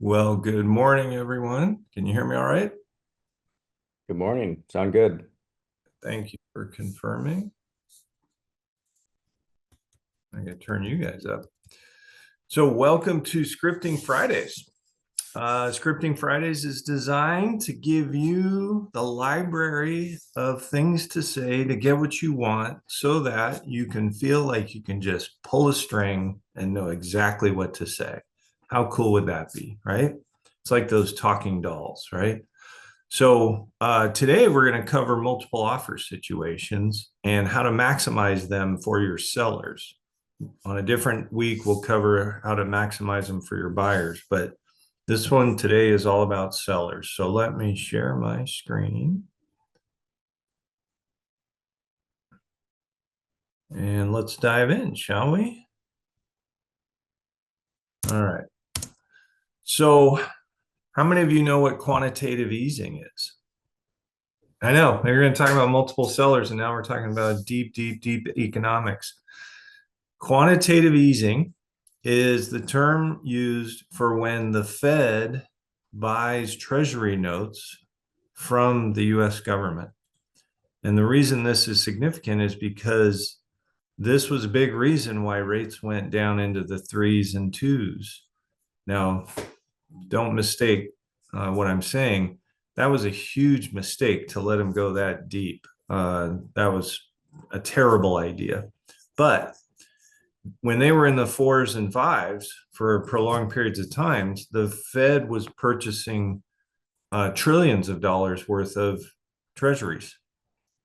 Well, good morning, everyone. Can you hear me all right? Good morning. Sound good. Thank you for confirming. I'm going to turn you guys up. So welcome to Scripting Fridays. Scripting Fridays is designed to give you the library of things to say to get what you want so that you can feel like you can just pull a string and know exactly what to say. How cool would that be, right? It's like those talking dolls, right? So today we're going to cover multiple offer situations and how to maximize them for your sellers. On a different week, we'll cover how to maximize them for your buyers, but this one today is all about sellers. So let me share my screen. And let's dive in, shall we? All right. So how many of you know what quantitative easing is? I know they're going to talk about multiple sellers, and now we're talking about deep economics. Quantitative easing is the term used for when the Fed buys treasury notes from the US government. And the reason this is significant is because this was a big reason why rates went down into the threes and twos. Now, don't mistake what I'm saying. That was a huge mistake to let them go that deep. That was a terrible idea. But when they were in the fours and fives for prolonged periods of times, the Fed was purchasing trillions of dollars worth of treasuries.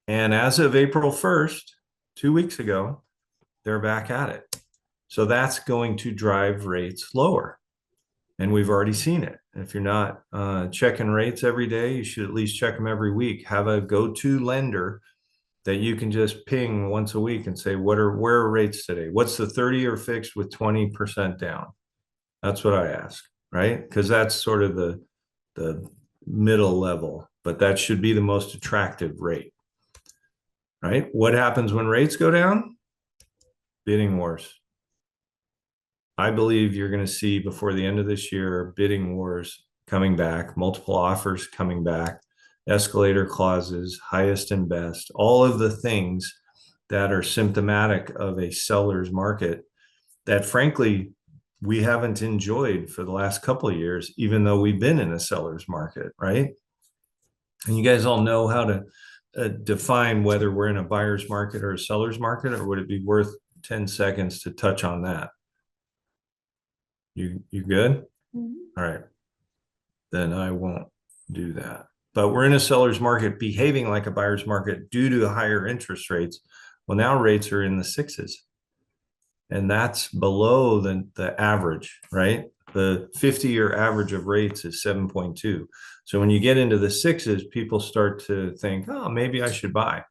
And as of April 1st, 2 weeks ago, they're back at it. So that's going to drive rates lower. And we've already seen it. If you're not checking rates every day, you should at least check them every week. Have a go-to lender that you can just ping once a week and say, where are rates today? What's the 30-year fixed with 20% down? That's what I ask, right? Because that's sort of the middle level, but that should be the most attractive rate, right? What happens when rates go down? Bidding wars. I believe you're going to see before the end of this year, bidding wars coming back, multiple offers coming back, escalator clauses, highest and best, all of the things that are symptomatic of a seller's market that frankly we haven't enjoyed for the last couple of years, even though we've been in a seller's market, right? And you guys all know how to define whether we're in a buyer's market or a seller's market, or would it be worth 10 seconds to touch on that? You good? Mm-hmm. All right. Then I won't do that. But we're in a seller's market behaving like a buyer's market due to higher interest rates. Well, now rates are in the sixes. And that's below the average, right? The 50-year average of rates is 7.2. So when you get into the sixes, people start to think, oh, maybe I should buy.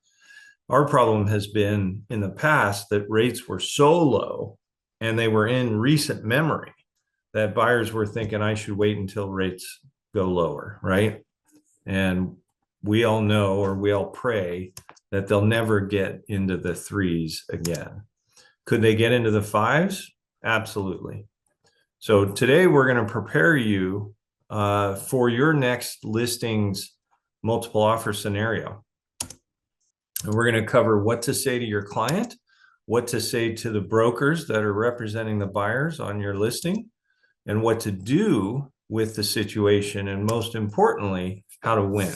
Our problem has been in the past that rates were so low and they were in recent memory that buyers were thinking I should wait until rates go lower, right? And we all know, or we all pray, that they'll never get into the threes again. Could they get into the fives? Absolutely. So today we're going to prepare you for your next listings multiple offer scenario. And we're going to cover what to say to your client, what to say to the brokers that are representing the buyers on your listing, and what to do with the situation, and most importantly, how to win.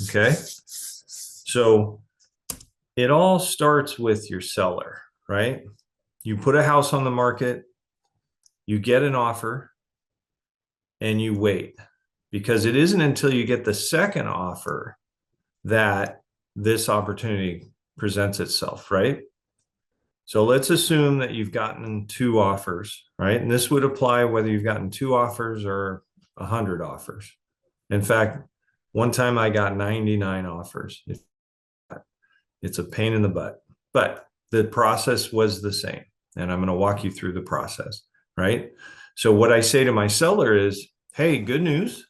Okay. So it all starts with your seller, right? You put a house on the market, you get an offer, and you wait, because it isn't until you get the second offer that this opportunity presents itself, right? So let's assume that you've gotten two offers, right? And this would apply whether you've gotten two offers or 100 offers. In fact, one time I got 99 offers. It's a pain in the butt, but the process was the same. And I'm going to walk you through the process, right? So what I say to my seller is, hey, good news.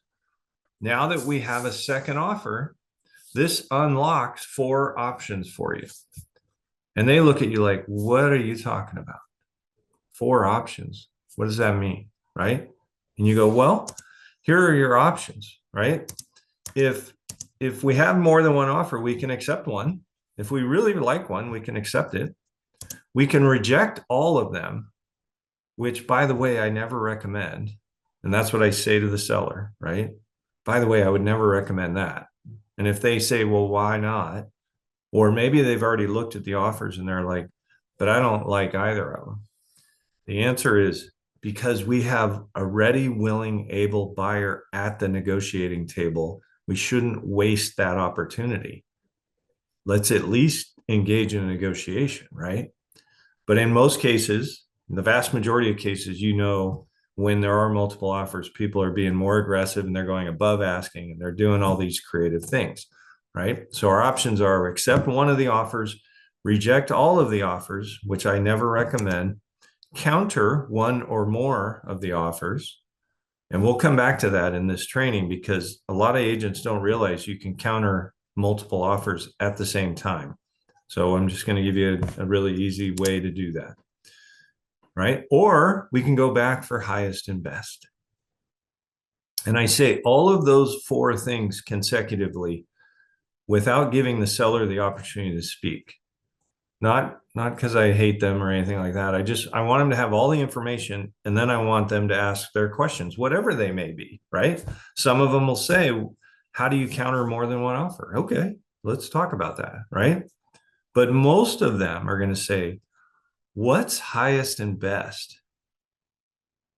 Now that we have a second offer, this unlocks 4 options for you. And they look at you like, what are you talking about? 4 options. What does that mean? Right? And you go, well, here are your options, right? If we have more than one offer, we can accept one. If we really like one, we can accept it. We can reject all of them, which, by the way, I never recommend. And that's what I say to the seller, right? By the way, I would never recommend that. And if they say, well, why not? Or maybe they've already looked at the offers and they're like, but I don't like either of them. The answer is because we have a ready, willing, able buyer at the negotiating table. We shouldn't waste that opportunity. Let's at least engage in a negotiation, right? But in most cases, in the vast majority of cases, when there are multiple offers, people are being more aggressive and they're going above asking and they're doing all these creative things, right? So our options are accept one of the offers, reject all of the offers, which I never recommend, counter one or more of the offers. And we'll come back to that in this training because a lot of agents don't realize you can counter multiple offers at the same time. So I'm just going to give you a really easy way to do that. Right? Or we can go back for highest and best. And I say all of those four things consecutively without giving the seller the opportunity to speak. Not because I hate them or anything like that. I want them to have all the information and then I want them to ask their questions, whatever they may be, right? Some of them will say, how do you counter more than one offer? Okay, let's talk about that, right? But most of them are going to say, what's highest and best?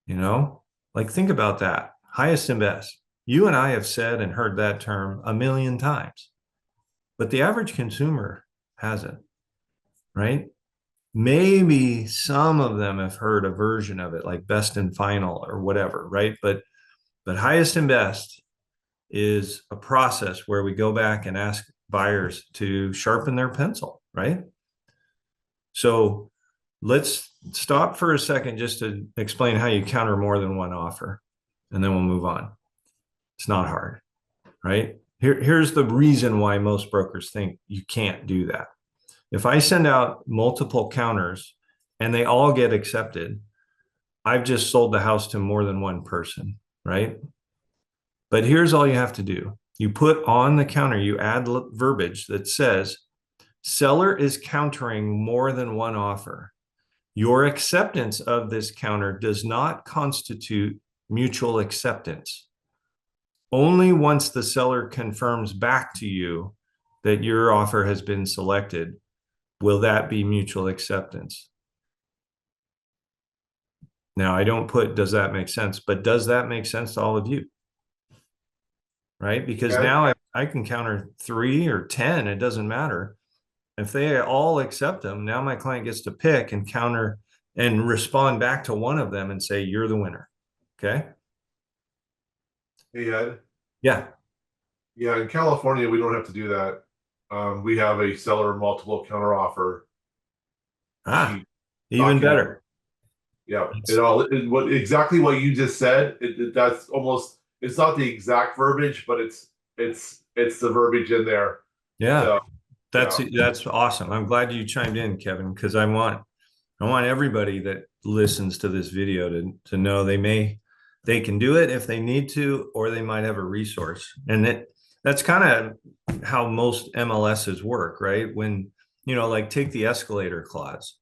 Like think about that. Highest and best. You and I have said and heard that term a million times, but the average consumer hasn't, right? Maybe some of them have heard a version of it, like best and final or whatever, right? But highest and best is a process where we go back and ask buyers to sharpen their pencil, right? So let's stop for a second just to explain how you counter more than one offer, and then we'll move on. It's not hard, right? Here's the reason why most brokers think you can't do that. If I send out multiple counters and they all get accepted, I've just sold the house to more than one person, right? But here's all you have to do. You put on the counter, you add verbiage that says, seller is countering more than one offer. Your acceptance of this counter does not constitute mutual acceptance. Only once the seller confirms back to you that your offer has been selected will that be mutual acceptance. Now, I don't put, does that make sense? But does that make sense to all of you? Right? Because now I can counter 3 or 10, it doesn't matter. If they all accept them, now my client gets to pick and counter and respond back to one of them and say, you're the winner. Okay. Hey, Ed. Yeah. Yeah, in California, we don't have to do that. We have a seller multiple counter offer. Even better. Yeah, exactly what you just said. That's almost, it's not the exact verbiage, but it's the verbiage in there. Yeah. So, that's awesome. I'm glad you chimed in, Kevin, because I want everybody that listens to this video to know they can do it if they need to, or they might have a resource. And that's kind of how most MLSs work, right? When, like take the escalator clause.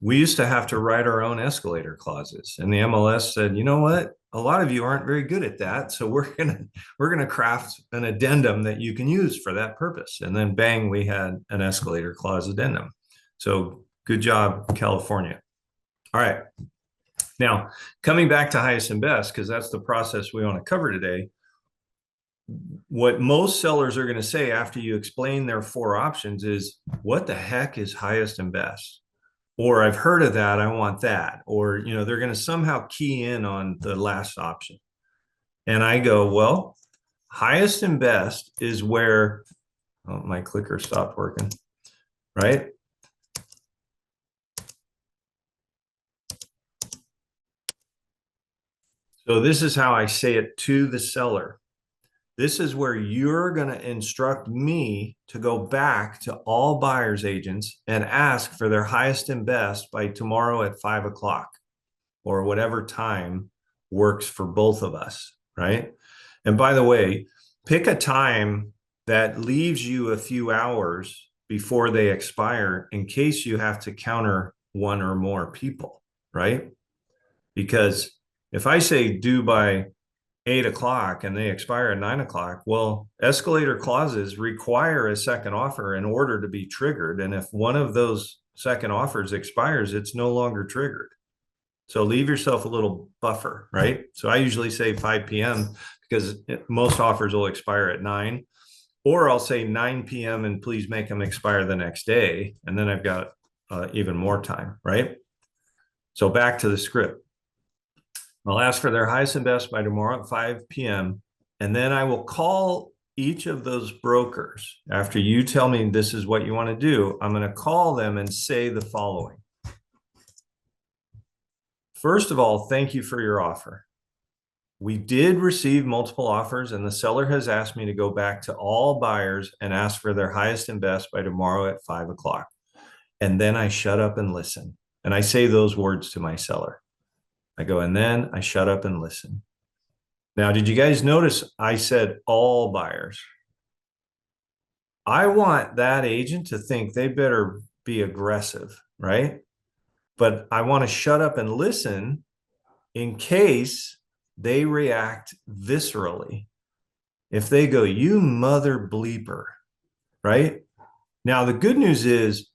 We used to have to write our own escalator clauses, and the MLS said, you know what? A lot of you aren't very good at that. So we're gonna craft an addendum that you can use for that purpose. And then bang, we had an escalator clause addendum. So good job, California. All right. Now, coming back to highest and best, because that's the process we want to cover today. What most sellers are going to say after you explain their 4 options is, what the heck is highest and best? Or I've heard of that, I want that. Or, they're going to somehow key in on the last option. And I go, well, highest and best is where, oh, my clicker stopped working, right? So this is how I say it to the seller. This is where you're going to instruct me to go back to all buyer's agents and ask for their highest and best by tomorrow at 5 o'clock or whatever time works for both of us. right? And by the way, pick a time that leaves you a few hours before they expire in case you have to counter one or more people, right? Because if I say due by 8 o'clock and they expire at 9 o'clock, well, escalator clauses require a second offer in order to be triggered. And if one of those second offers expires, it's no longer triggered. So leave yourself a little buffer, right? So I usually say 5 p.m. because most offers will expire at 9, or I'll say 9 p.m. and please make them expire the next day. And then I've got even more time, right? So back to the script. I'll ask for their highest and best by tomorrow at 5 p.m. And then I will call each of those brokers. After you tell me this is what you want to do, I'm going to call them and say the following. First of all, thank you for your offer. We did receive multiple offers, and the seller has asked me to go back to all buyers and ask for their highest and best by tomorrow at 5 o'clock. And then I shut up and listen. And I say those words to my seller. I go, and then I shut up and listen. Now, did you guys notice I said all buyers? I want that agent to think they better be aggressive, right? But I want to shut up and listen in case they react viscerally. If they go, you mother bleeper, right? Now, the good news is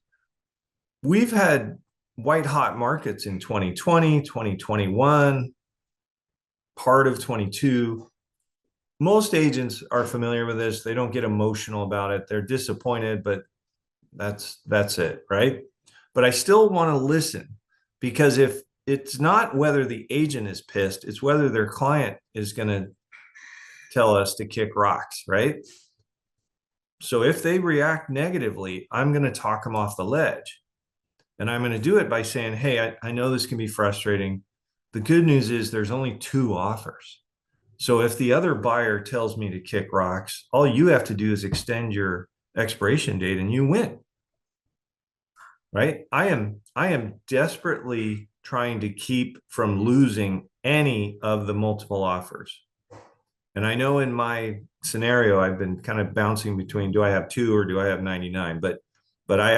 we've had white hot markets in 2020, 2021, part of 22. Most agents are familiar with this. They don't get emotional about it. They're disappointed, but that's it, right? But I still want to listen, because if it's not whether the agent is pissed, it's whether their client is going to tell us to kick rocks, right? So if they react negatively, I'm going to talk them off the ledge. And I'm going to do it by saying, hey, I know this can be frustrating. The good news is there's only 2 offers. So if the other buyer tells me to kick rocks, all you have to do is extend your expiration date and you win. Right? I am desperately trying to keep from losing any of the multiple offers. And I know in my scenario, I've been kind of bouncing between, do I have 2 or do I have 99? But I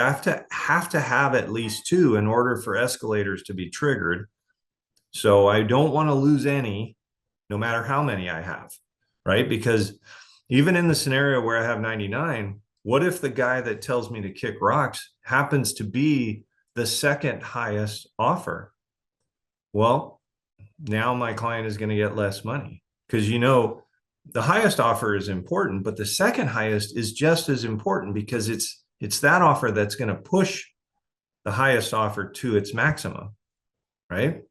have to have at least 2 in order for escalators to be triggered. So I don't want to lose any, no matter how many I have, right? Because even in the scenario where I have 99, what if the guy that tells me to kick rocks happens to be the second highest offer? Well, now my client is going to get less money, because the highest offer is important, but the second highest is just as important, because it's that offer that's going to push the highest offer to its maximum, right?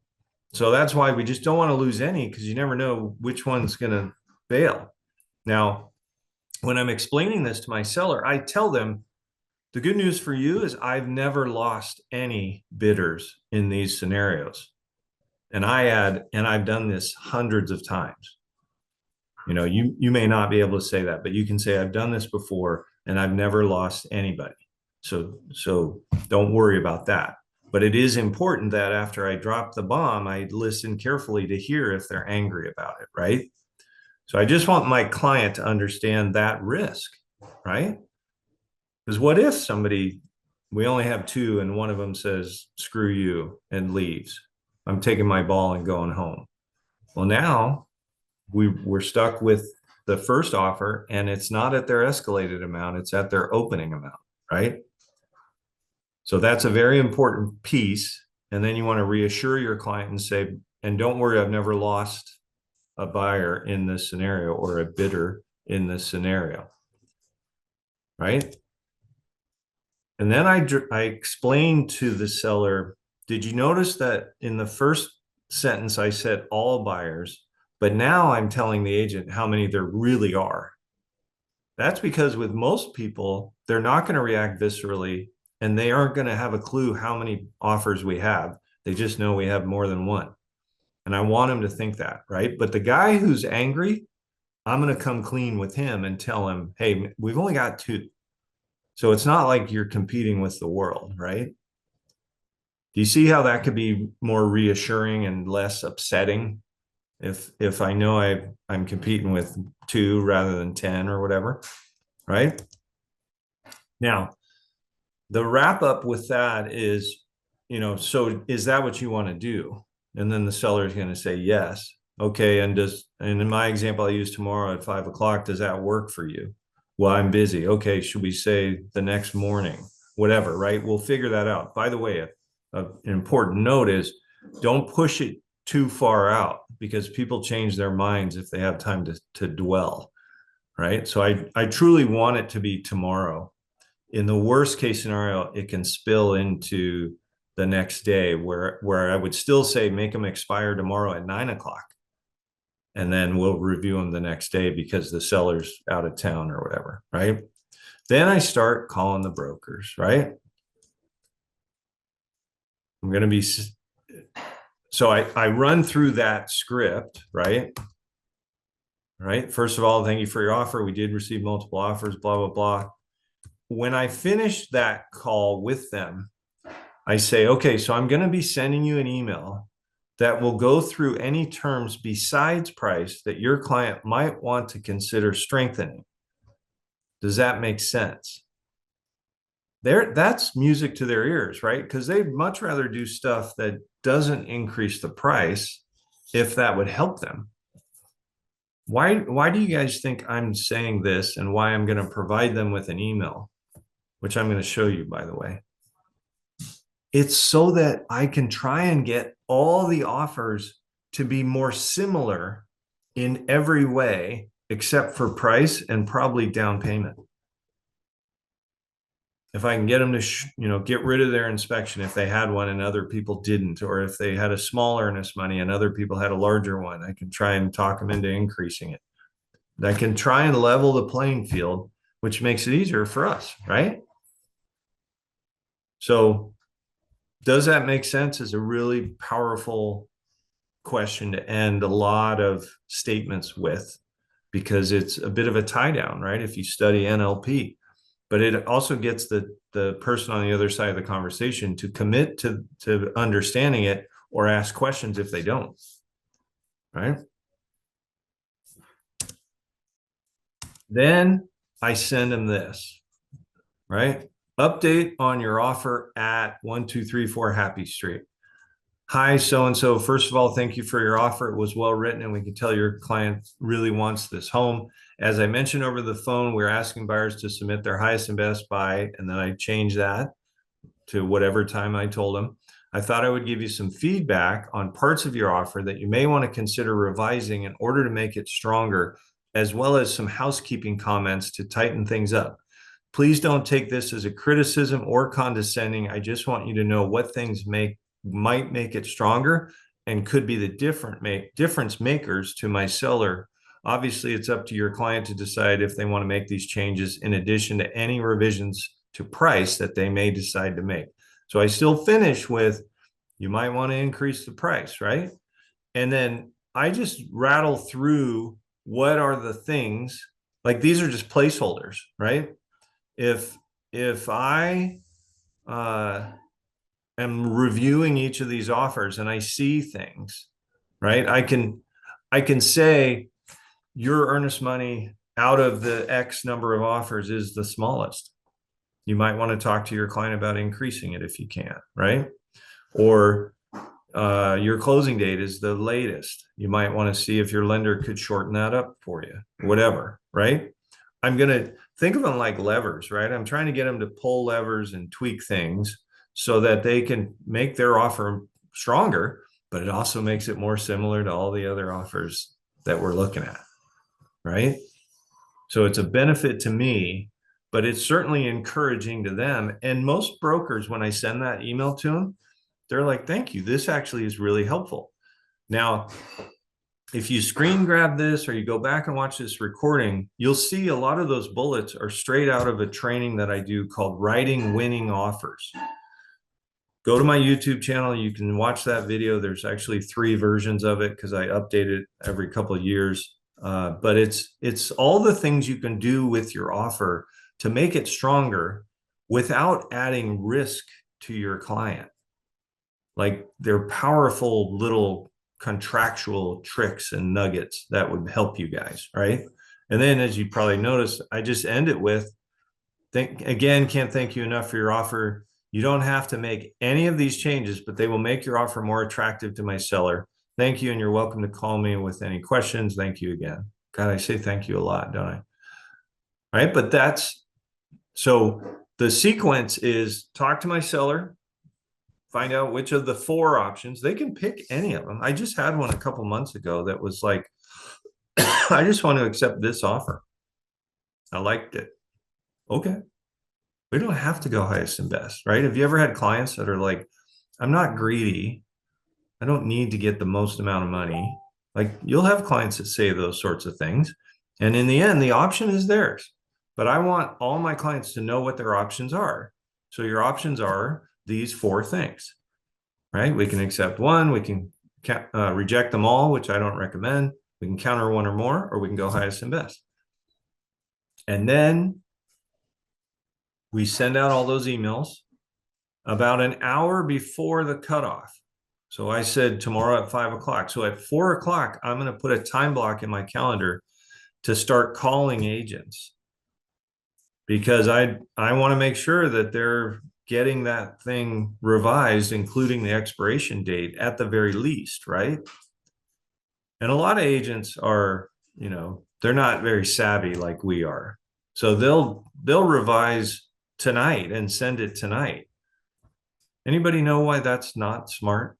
So that's why we just don't want to lose any, because you never know which one's going to bail. Now, when I'm explaining this to my seller, I tell them, the good news for you is I've never lost any bidders in these scenarios. And I've done this hundreds of times. You may not be able to say that, but you can say, I've done this before and I've never lost anybody. So don't worry about that. But it is important that after I drop the bomb, I listen carefully to hear if they're angry about it, right? So I just want my client to understand that risk, right? Because what if we only have 2 and one of them says, screw you, and leaves? I'm taking my ball and going home. Well, now we're stuck with the first offer, and it's not at their escalated amount, it's at their opening amount, right? So that's a very important piece. And then you want to reassure your client and say, and don't worry, I've never lost a buyer in this scenario or a bidder in this scenario, right? And then I explained to the seller, did you notice that in the first sentence I said all buyers, but now I'm telling the agent how many there really are? That's because with most people, they're not going to react viscerally, and they aren't going to have a clue how many offers we have. They just know we have more than one. And I want them to think that, right? But the guy who's angry, I'm going to come clean with him and tell him, hey, we've only got 2. So it's not like you're competing with the world, right? Do you see how that could be more reassuring and less upsetting? if I know I'm competing with 2 rather than 10 or whatever, right? Now, the wrap up with that is, so is that what you want to do? And then the seller is going to say yes. Okay, and in my example I use tomorrow at 5 o'clock, does that work for you? Well, I'm busy. Okay, should we say the next morning? Whatever, right? We'll figure that out. By the way, an important note is don't push it too far out, because people change their minds if they have time to dwell, right? So I truly want it to be tomorrow. In the worst case scenario, it can spill into the next day, where I would still say make them expire tomorrow at 9 o'clock. And then we'll review them the next day because the seller's out of town or whatever, right? Then I start calling the brokers, right? I'm going to be, so I run through that script, right? Right. First of all, thank you for your offer. We did receive multiple offers, blah, blah, blah. When I finish that call with them, I say, okay, so I'm going to be sending you an email that will go through any terms besides price that your client might want to consider strengthening. Does that make sense? That's music to their ears, right? Because they'd much rather do stuff that doesn't increase the price if that would help them. Why do you guys think I'm saying this, and why I'm going to provide them with an email, which I'm going to show you, by the way? It's so that I can try and get all the offers to be more similar in every way, except for price and probably down payment. If I can get them to, get rid of their inspection if they had one and other people didn't, or if they had a small earnest money and other people had a larger one, I can try and talk them into increasing it. I can try and level the playing field, which makes it easier for us, right? So does that make sense? Is a really powerful question to end a lot of statements with, because it's a bit of a tie down, right? If you study NLP, but it also gets the person on the other side of the conversation to commit to understanding it, or ask questions if they don't, right? Then I send them this, right? Update on your offer at 1234 Happy Street. Hi, so-and-so. First of all, thank you for your offer. It was well written, and we can tell your client really wants this home. As I mentioned over the phone, we're asking buyers to submit their highest and best buy, and then I changed that to whatever time I told them. I thought I would give you some feedback on parts of your offer that you may want to consider revising in order to make it stronger, as well as some housekeeping comments to tighten things up. Please don't take this as a criticism or condescending. I just want you to know what things might make it stronger and could be the difference makers to my seller. Obviously, it's up to your client to decide if they want to make these changes in addition to any revisions to price that they may decide to make. So I still finish with, you might want to increase the price, right? And then I just rattle through what are the things, like these are just placeholders, right? If I am reviewing each of these offers and I see things, right? I can say your earnest money out of the X number of offers is the smallest. You might want to talk to your client about increasing it if you can, right? Or your closing date is the latest. You might want to see if your lender could shorten that up for you, whatever, right? I'm going to think of them like levers, right? I'm trying to get them to pull levers and tweak things so that they can make their offer stronger, but it also makes it more similar to all the other offers that we're looking at, right? So it's a benefit to me, but it's certainly encouraging to them. And most brokers, when I send that email to them, they're like, thank you. This actually is really helpful. Now, if you screen grab this or you go back and watch this recording, you'll see a lot of those bullets are straight out of a training that I do called Writing Winning Offers. Go to my YouTube channel. You can watch that video. There's actually 3 versions of it because I update it every couple of years. But it's all the things you can do with your offer to make it stronger without adding risk to your client. Like, they're powerful little contractual tricks and nuggets that would help you guys, right? And then, as you probably noticed, I just end it with, can't thank you enough for your offer. You don't have to make any of these changes, but they will make your offer more attractive to my seller. Thank you, and you're welcome to call me with any questions. Thank you again. God, I say thank you a lot, don't I? Right, but so the sequence is talk to my seller, find out which of the 4 options. They can pick any of them. I just had one a couple months ago that was like, I just want to accept this offer. I liked it. Okay. We don't have to go highest and best, right? Have you ever had clients that are like, I'm not greedy. I don't need to get the most amount of money. Like, you'll have clients that say those sorts of things. And in the end, the option is theirs. But I want all my clients to know what their options are. So your options are these 4 things, right? We can accept one, we can reject them all, which I don't recommend. We can counter one or more, or we can go highest and best. And then we send out all those emails about an hour before the cutoff. So I said tomorrow at 5 o'clock. So at 4 o'clock, I'm going to put a time block in my calendar to start calling agents, because I want to make sure that they're getting that thing revised, including the expiration date at the very least, right? And a lot of agents are, they're not very savvy like we are. So they'll revise tonight and send it tonight. Anybody know why that's not smart?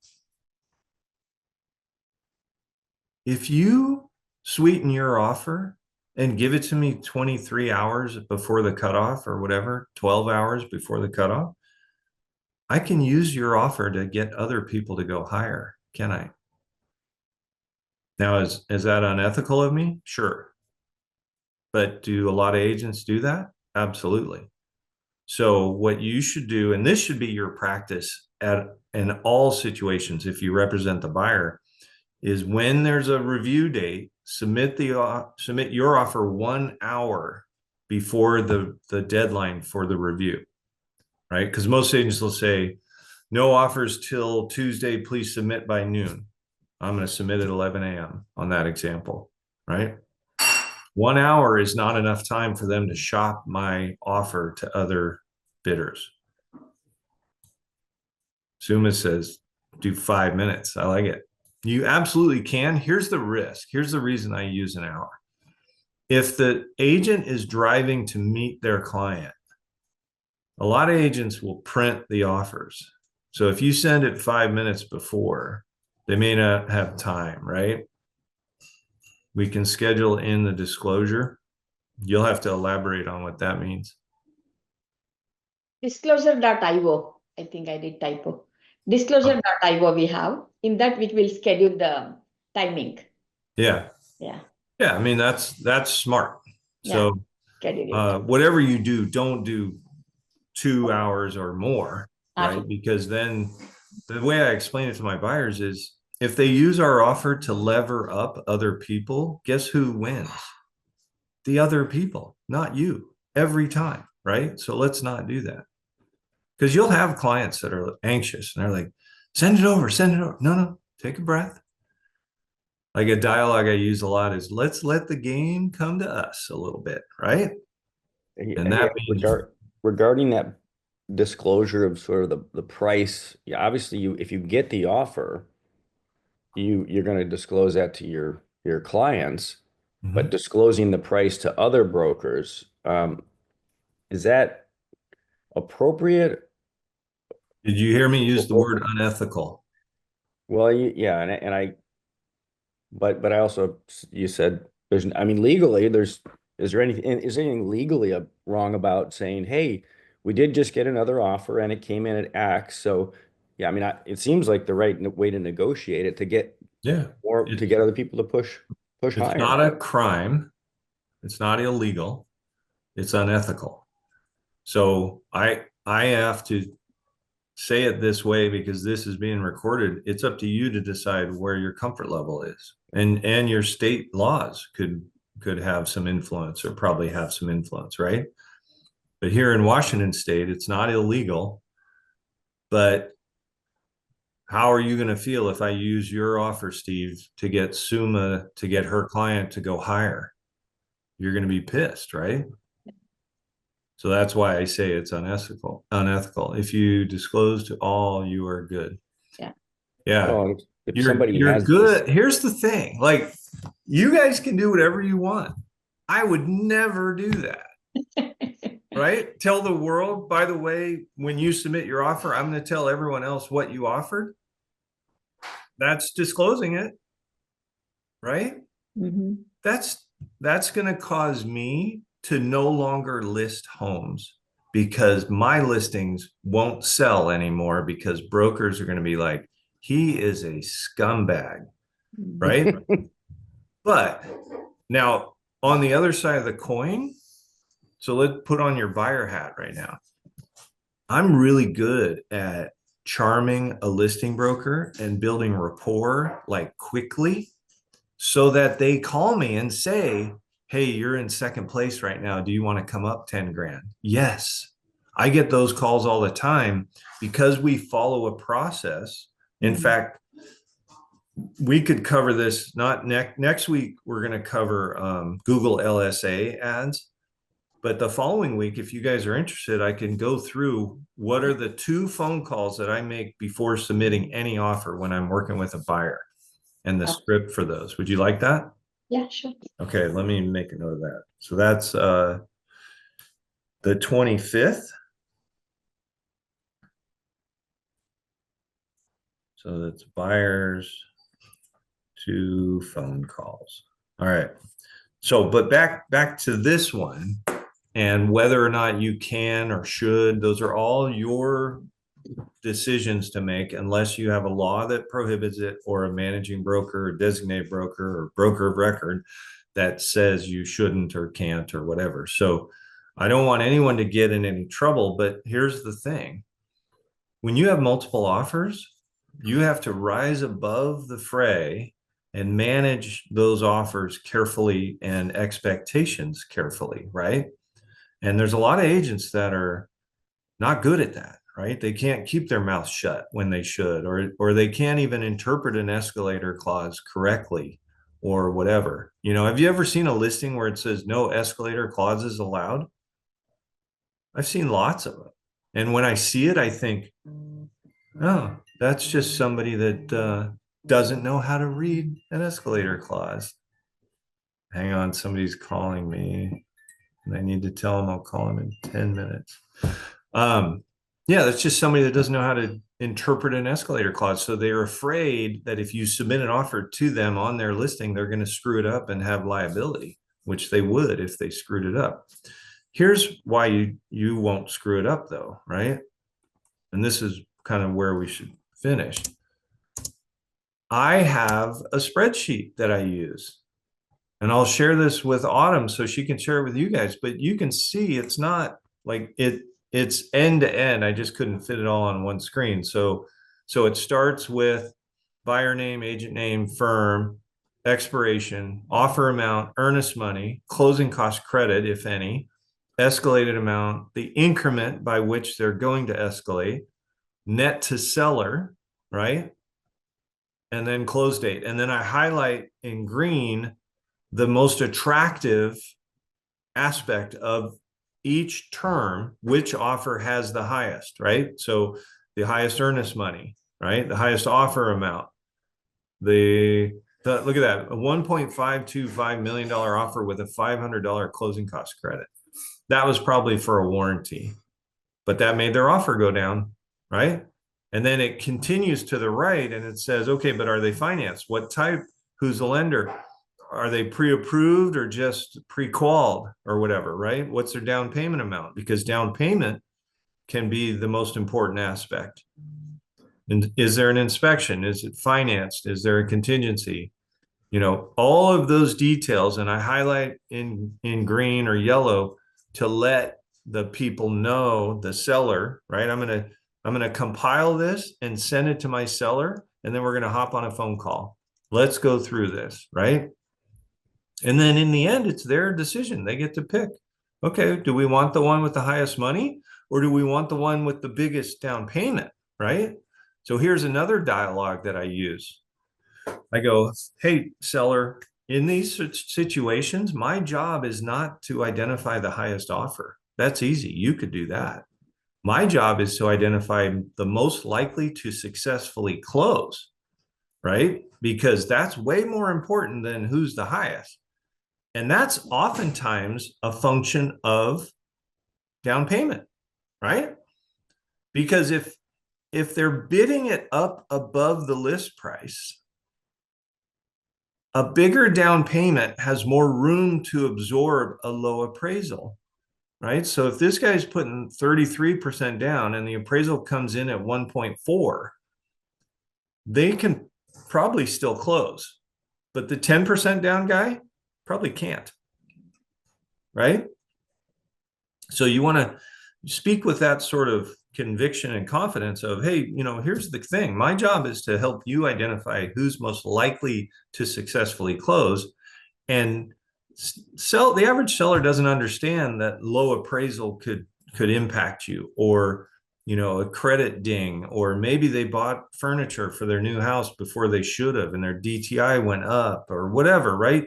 If you sweeten your offer and give it to me 23 hours before the cutoff, or whatever, 12 hours before the cutoff, I can use your offer to get other people to go higher, can I? Now, is that unethical of me? Sure. But do a lot of agents do that? Absolutely. So what you should do, and this should be your practice in all situations if you represent the buyer, is when there's a review date, submit your offer 1 hour before the deadline for the review, right? Because most agents will say, no offers till Tuesday, please submit by noon. I'm going to submit at 11 a.m. on that example, right? 1 hour is not enough time for them to shop my offer to other bidders. Suma says, do 5 minutes. I like it. You absolutely can. Here's the risk. Here's the reason I use an hour. If the agent is driving to meet their client, a lot of agents will print the offers. So if you send it 5 minutes before, they may not have time, right? We can schedule in the disclosure. You'll have to elaborate on what that means. Disclosure.io. I think I did typo. Disclosure.io we have. In that, which will schedule the timing. Yeah. Yeah. Yeah. I mean, that's smart. So whatever you do, don't do 2 hours or more, right? Because then the way I explain it to my buyers is, if they use our offer to lever up other people, guess who wins? The other people, not you, every time, right? So let's not do that. Because you'll have clients that are anxious and they're like, send it over. No, take a breath. Like a dialogue I use a lot is, let's let the game come to us a little bit, right? And that means regarding that disclosure of sort of the price, obviously if you get the offer, you're going to disclose that to your clients, but disclosing the price to other brokers, is that appropriate? Did you hear me use the word unethical? Well, yeah, but I also, you said legally, is there anything legally wrong about saying, hey, we did just get another offer and it came in at X, so yeah, it seems like the right way to negotiate it to get more, to get other people to push higher. It's not a crime. It's not illegal. It's unethical. So I have to say it this way because this is being recorded. It's up to you to decide where your comfort level is, and your state laws could have some influence, or probably have some influence, right? But here in Washington state, it's not illegal, but how are you going to feel if I use your offer, Steve, to get Suma to get her client to go higher? You're going to be pissed, right? So that's why I say it's unethical. If you disclose to all, you are good. Yeah. Yeah. Well, if You're somebody has good. Here's the thing. Like, you guys can do whatever you want. I would never do that. Right? Tell the world, by the way, when you submit your offer, I'm going to tell everyone else what you offered. That's disclosing it. Right? Mm-hmm. That's going to cause me to no longer list homes because my listings won't sell anymore because brokers are going to be like, he is a scumbag, right? But now on the other side of the coin, so let's put on your buyer hat right now. I'm really good at charming a listing broker and building rapport like quickly so that they call me and say, hey, you're in second place right now. Do you want to come up 10 grand? Yes. I get those calls all the time because we follow a process. In fact, we could cover this not next week. We're going to cover Google LSA ads. But the following week, if you guys are interested, I can go through what are the 2 phone calls that I make before submitting any offer when I'm working with a buyer and the script for those. Would you like that? Yeah, sure. Okay, let me make a note of that. So that's the 25th. So that's buyers, 2 phone calls. All right. So, but back to this one and whether or not you can or should, those are all your decisions to make unless you have a law that prohibits it or a managing broker or designated broker or broker of record that says you shouldn't or can't or whatever. So I don't want anyone to get in any trouble, but here's the thing. When you have multiple offers, you have to rise above the fray and manage those offers carefully and expectations carefully, right? And there's a lot of agents that are not good at that, right? They can't keep their mouth shut when they should, or they can't even interpret an escalator clause correctly or whatever. You know, have you ever seen a listing where it says no escalator clauses allowed? I've seen lots of them. And when I see it, I think, oh, that's just somebody that doesn't know how to read an escalator clause. Hang on, somebody's calling me and I need to tell them I'll call them in 10 minutes. Yeah, that's just somebody that doesn't know how to interpret an escalator clause. So they're afraid that if you submit an offer to them on their listing, they're going to screw it up and have liability, which they would if they screwed it up. Here's why you won't screw it up though, right? And this is kind of where we should finish. I have a spreadsheet that I use. And I'll share this with Autumn so she can share it with you guys, but you can see it's not like it's end to end. I just couldn't fit it all on one screen. So it starts with buyer name, agent name, firm, expiration, offer amount, earnest money, closing cost credit, if any, escalated amount, the increment by which they're going to escalate, net to seller, right? And then close date. And then I highlight in green the most attractive aspect of each term, which offer has the highest, right? So the highest earnest money, right? The highest offer amount. Look at that, a $1.525 million offer with a $500 closing cost credit. That was probably for a warranty, but that made their offer go down, right? And then it continues to the right and it says, okay, but are they financed? What type? Who's the lender? Are they pre-approved or just pre-qualified or whatever, right? What's their down payment amount? Because down payment can be the most important aspect. And is there an inspection? Is it financed? Is there a contingency? You know, all of those details, and I highlight in green or yellow to let the people know, the seller, right? I'm gonna compile this and send it to my seller, and then we're gonna hop on a phone call. Let's go through this, right? And then in the end, it's their decision. They get to pick. Okay, do we want the one with the highest money or do we want the one with the biggest down payment, right? So here's another dialogue that I use. I go, hey, seller, in these situations, my job is not to identify the highest offer. That's easy. You could do that. My job is to identify the most likely to successfully close, right? Because that's way more important than who's the highest. And that's oftentimes a function of down payment, right? Because if they're bidding it up above the list price, a bigger down payment has more room to absorb a low appraisal, right? So if this guy's putting 33% down and the appraisal comes in at 1.4, they can probably still close, but the 10% down guy probably can't, right? So you want to speak with that sort of conviction and confidence of, hey, here's the thing. My job is to help you identify who's most likely to successfully close. And the average seller doesn't understand that low appraisal could impact you, or a credit ding, or maybe they bought furniture for their new house before they should have and their DTI went up or whatever, right?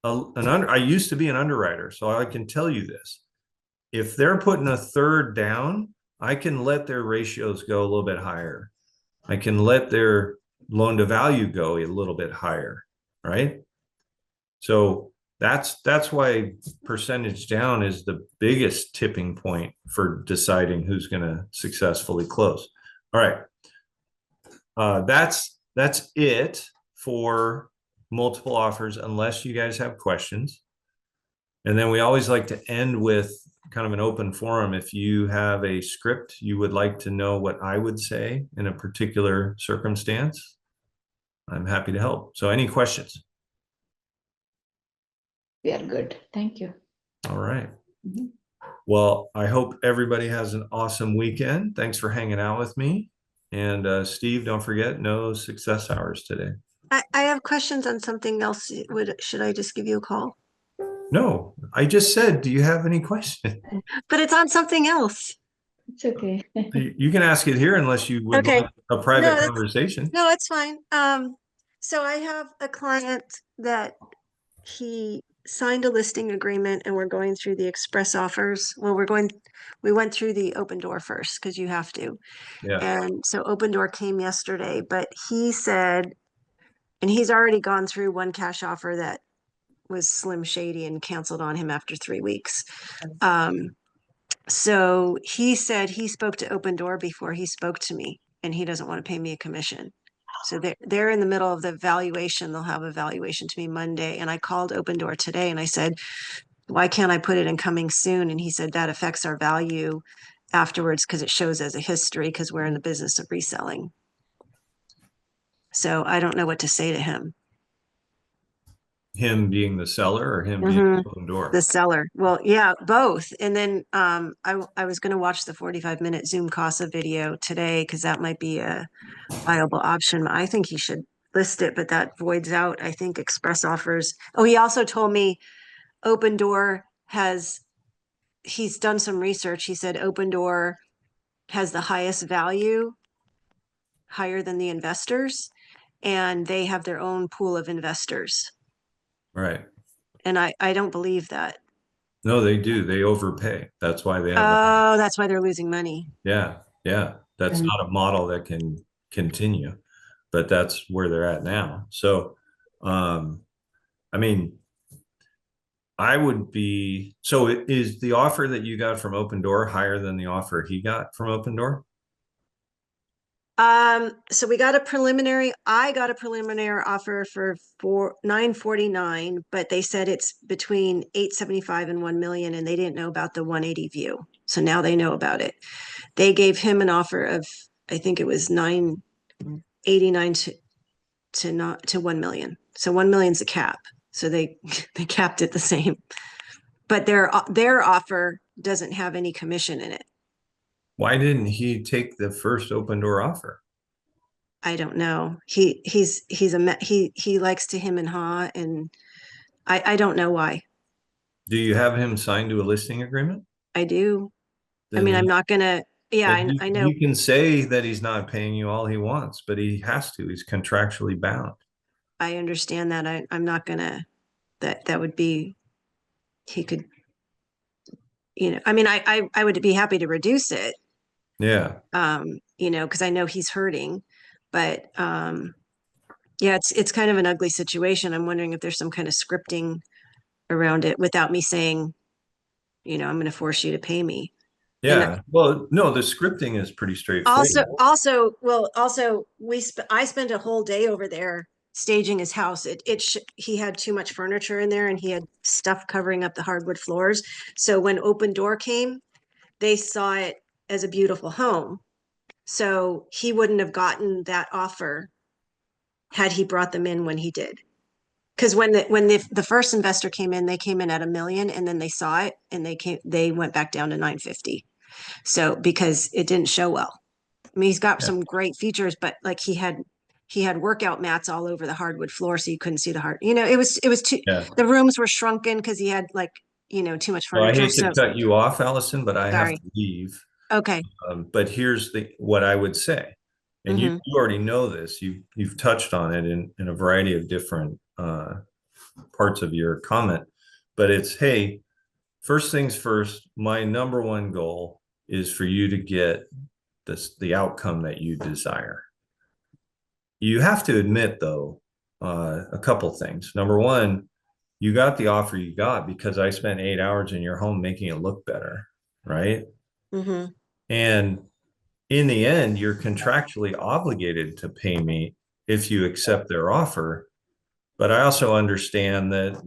I used to be an underwriter, so I can tell you this. If they're putting a third down, I can let their ratios go a little bit higher. I can let their loan to value go a little bit higher, right? So that's why percentage down is the biggest tipping point for deciding who's going to successfully close. All right. That's it for multiple offers, unless you guys have questions. And then we always like to end with kind of an open forum. If you have a script you would like to know what I would say in a particular circumstance, I'm happy to help. So any questions? We are good. Thank you. All right. Well, I hope everybody has an awesome weekend. Thanks for hanging out with me. And Steve, don't forget, no success hours today. I have questions on something else. Should I just give you a call? No, I just said, do you have any questions? But it's on something else. It's okay. You can ask it here unless you would Okay. like a private No, conversation. No, it's fine. So I have a client that he signed a listing agreement and we're going through the express offers. Well, we went through the open door first because you have to. Yeah. And so open door came yesterday, but he said, and he's already gone through one cash offer that was slim shady and canceled on him after 3 weeks. So he said he spoke to Open Door before he spoke to me, and he doesn't want to pay me a commission. So they're in the middle of the valuation. They'll have a valuation to me Monday. And I called Open Door today and I said, why can't I put it in coming soon? And he said that affects our value afterwards because it shows as a history because we're in the business of reselling. So I don't know what to say to him. Him being the seller or him being Open Door? The seller. Well, yeah, both. And then I was going to watch the 45-minute Zoom Casa video today because that might be a viable option. I think he should list it, but that voids out, I think, express offers. Oh, he also told me Open Door he's done some research. He said Open Door has the highest value, higher than the investors, and they have their own pool of investors. Right. And I don't believe that. No, they do. They overpay. That's why they have. Oh, that's why they're losing money. Yeah. That's not a model that can continue, but that's where they're at now. So, I mean, so is the offer that you got from Open Door higher than the offer he got from Open Door? So I got a preliminary offer for $949, but they said it's between $875 and $1 million, and they didn't know about the 180 view. So now they know about it. They gave him an offer of, I think it was $989 to $1 million. So $1 million's the cap. So they capped it the same. But their offer doesn't have any commission in it. Why didn't he take the first Open Door offer? I don't know. He likes to him and haw, and I don't know why. Do you have him signed to a listing agreement? I do. Then I mean, I'm not gonna Yeah, And I know. You can say that he's not paying you all he wants, but he has to. He's contractually bound. I understand that. I'm not gonna, that would be, he could, I mean, I would be happy to reduce it, Yeah. because I know he's hurting, but, yeah, it's kind of an ugly situation. I'm wondering if there's some kind of scripting around it without me saying, I'm going to force you to pay me. And Yeah. Well, no, the scripting is pretty straightforward. I spent a whole day over there staging his house. He had too much furniture in there and he had stuff covering up the hardwood floors. So when Open Door came, they saw it as a beautiful home. So he wouldn't have gotten that offer had he brought them in when he did. Because when the first investor came in, they came in at $1 million, and then they saw it and they went back down to 950. So because it didn't show well. I mean, he's got some great features, but like he had workout mats all over the hardwood floor, so you couldn't see the hard. It was too. Yeah. The rooms were shrunken because he had too much Well, I furniture. hate to cut you off, Allison, but I have Sorry. to leave. Okay. But here's what I would say, and you already know this. You've touched on it in a variety of different parts of your comment, but it's, hey, first things first. My number one goal is for you to get the outcome that you desire. You have to admit, though, a couple things. Number one, you got the offer you got because I spent 8 hours in your home making it look better, right? Mm-hmm. And in the end, you're contractually obligated to pay me if you accept their offer. But I also understand that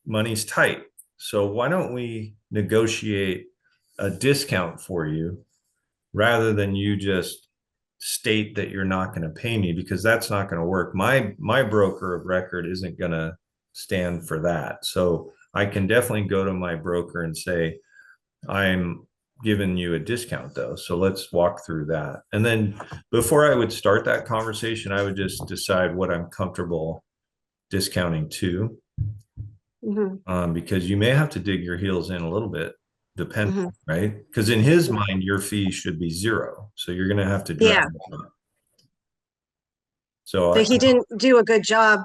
money's tight. So why don't we negotiate a discount for you rather than you just state that you're not going to pay me, because that's not going to work. My broker of record isn't going to stand for that. So I can definitely go to my broker and say, I'm giving you a discount though. So let's walk through that. And then before I would start that conversation, I would just decide what I'm comfortable discounting to. Because you may have to dig your heels in a little bit, depending, right? Because in his mind, your fee should be 0. So you're going to have to drag it up. So But he didn't do a good job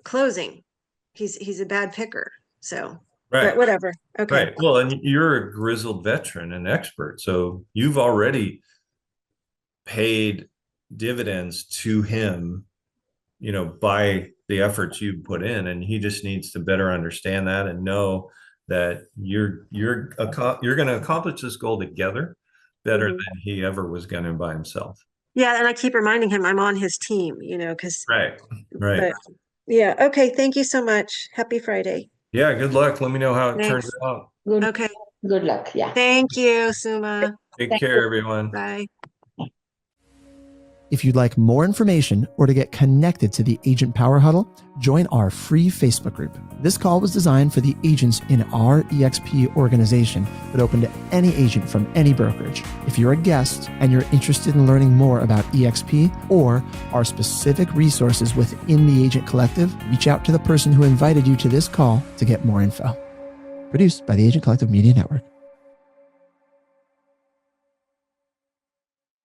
closing. He's a bad picker. So, right. But whatever. Okay. Right. Well, and you're a grizzled veteran and expert. So you've already paid dividends to him, by the efforts you put in, and he just needs to better understand that and know that you're going to accomplish this goal together better than he ever was going to by himself. Yeah, and I keep reminding him I'm on his team, because right. But, yeah. Okay. Thank you so much. Happy Friday. Yeah. Good luck. Let me know how it turns out. Okay. Good luck. Yeah. Thank you, Suma. Take care, everyone. Bye. If you'd like more information or to get connected to the Agent Power Huddle, join our free Facebook group. This call was designed for the agents in our EXP organization, but open to any agent from any brokerage. If you're a guest and you're interested in learning more about EXP or our specific resources within the Agent Collective, reach out to the person who invited you to this call to get more info. Produced by the Agent Collective Media Network.